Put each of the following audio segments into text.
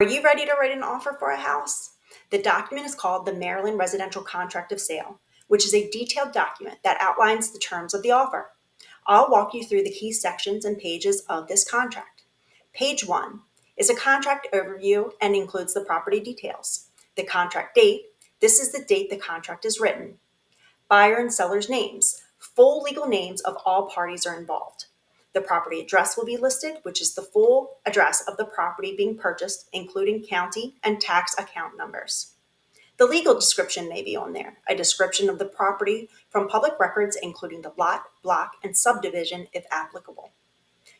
Are you ready to write an offer for a house? The document is called the Maryland Residential Contract of Sale, which is a detailed document that outlines the terms of the offer. I'll walk you through the key sections and pages of this contract. Page 1 is a contract overview and includes the property details. The contract date, this is the date the contract is written. Buyer and seller's names, full legal names of all parties are involved. The property address will be listed, which is the full address of the property being purchased, including county and tax account numbers. The legal description may be on there, a description of the property from public records, including the lot, block, and subdivision if applicable.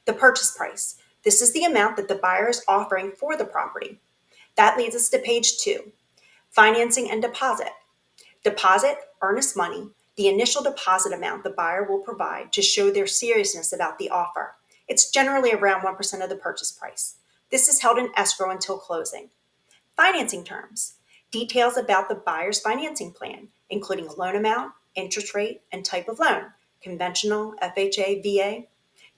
The purchase price. This is the amount that the buyer is offering for the property. That leads us to page 2, financing and deposit. Deposit, earnest money, the initial deposit amount the buyer will provide to show their seriousness about the offer. It's generally around 1% of the purchase price. This is held in escrow until closing. Financing terms, details about the buyer's financing plan, including loan amount, interest rate, and type of loan, conventional, FHA, VA.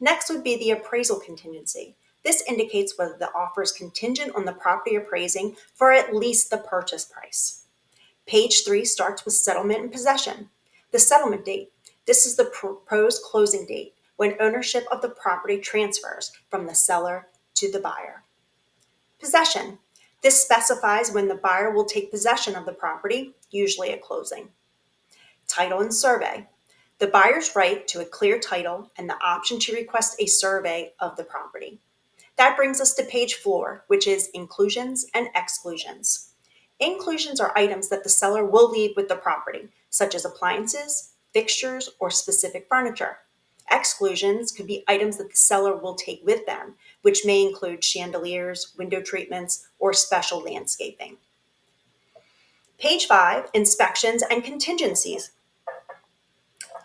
Next would be the appraisal contingency. This indicates whether the offer is contingent on the property appraising for at least the purchase price. Page 3 starts with settlement and possession. The settlement date. This is the proposed closing date when ownership of the property transfers from the seller to the buyer. Possession. This specifies when the buyer will take possession of the property, usually at closing. Title and survey. The buyer's right to a clear title and the option to request a survey of the property. That brings us to page 4, which is inclusions and exclusions. Inclusions are items that the seller will leave with the property, such as appliances, fixtures, or specific furniture. Exclusions could be items that the seller will take with them, which may include chandeliers, window treatments, or special landscaping. Page 5, inspections and contingencies.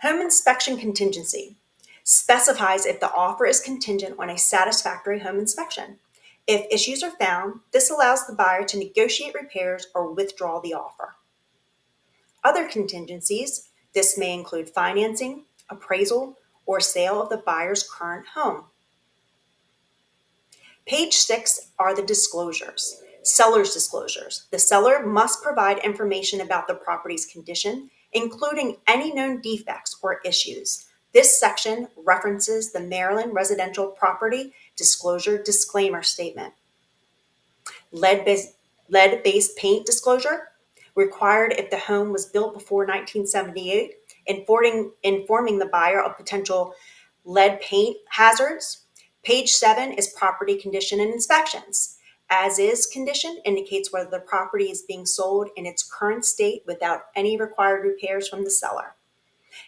Home inspection contingency specifies if the offer is contingent on a satisfactory home inspection. If issues are found, this allows the buyer to negotiate repairs or withdraw the offer. Other contingencies, this may include financing, appraisal, or sale of the buyer's current home. Page 6 are the disclosures. Seller's disclosures. The seller must provide information about the property's condition, including any known defects or issues. This section references the Maryland Residential Property Disclosure Disclaimer Statement. Lead-based paint disclosure, required if the home was built before 1978, informing the buyer of potential lead paint hazards. Page 7 is property condition and inspections. As is condition indicates whether the property is being sold in its current state without any required repairs from the seller.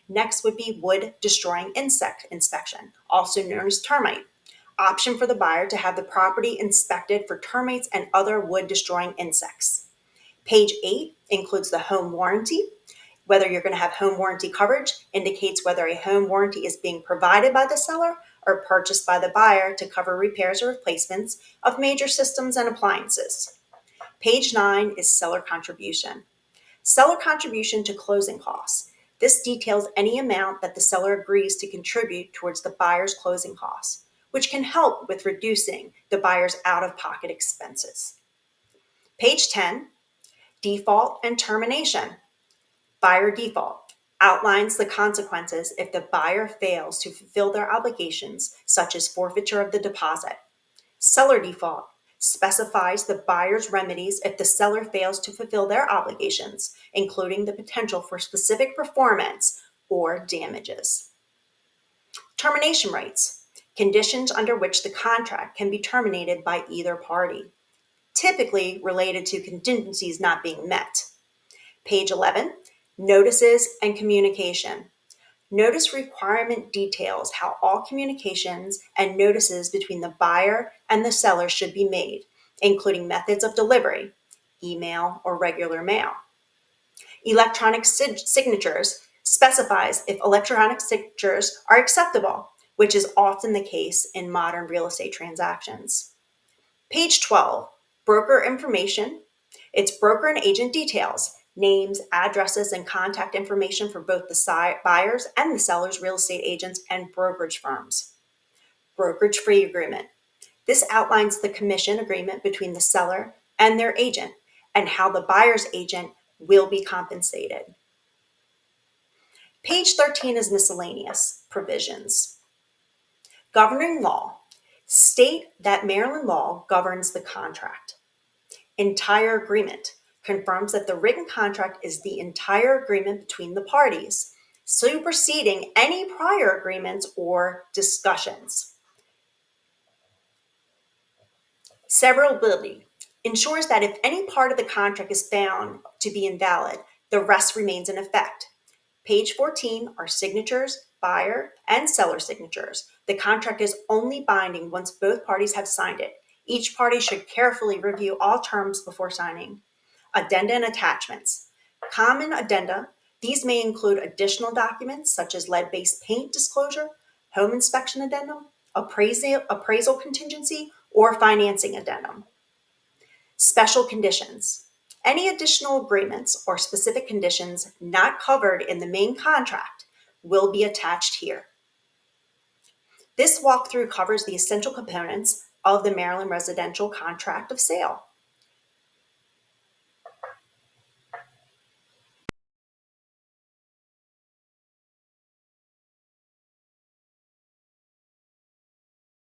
Next would be wood destroying insect inspection, also known as termite. Option for the buyer to have the property inspected for termites and other wood destroying insects. Page 8 includes the home warranty. Whether you're going to have home warranty coverage indicates whether a home warranty is being provided by the seller or purchased by the buyer to cover repairs or replacements of major systems and appliances. Page 9 is seller contribution. Seller contribution to closing costs. This details any amount that the seller agrees to contribute towards the buyer's closing costs, which can help with reducing the buyer's out-of-pocket expenses. Page 10, default and termination. Buyer default outlines the consequences if the buyer fails to fulfill their obligations, such as forfeiture of the deposit. Seller default specifies the buyer's remedies if the seller fails to fulfill their obligations, including the potential for specific performance or damages. Termination rights, conditions under which the contract can be terminated by either party, typically related to contingencies not being met. Page 11, notices and communication. Notice requirement details how all communications and notices between the buyer and the seller should be made, including methods of delivery, email or regular mail. Electronic signatures specifies if electronic signatures are acceptable, which is often the case in modern real estate transactions. Page 12, broker information. It's broker and agent details, names, addresses, and contact information for both the buyers and the sellers, real estate agents, and brokerage firms. Brokerage-free agreement. This outlines the commission agreement between the seller and their agent and how the buyer's agent will be compensated. Page 13 is miscellaneous provisions. Governing law. State that Maryland law governs the contract. Entire agreement confirms that the written contract is the entire agreement between the parties, superseding any prior agreements or discussions. Severability ensures that if any part of the contract is found to be invalid, the rest remains in effect. Page 14 are signatures, buyer and seller signatures. The contract is only binding once both parties have signed it. Each party should carefully review all terms before signing. Addenda and attachments. Common addenda. These may include additional documents such as lead-based paint disclosure, home inspection addendum, appraisal contingency, or financing addendum. Special conditions. Any additional agreements or specific conditions not covered in the main contract will be attached here. This walkthrough covers the essential components of the Maryland Residential Contract of Sale.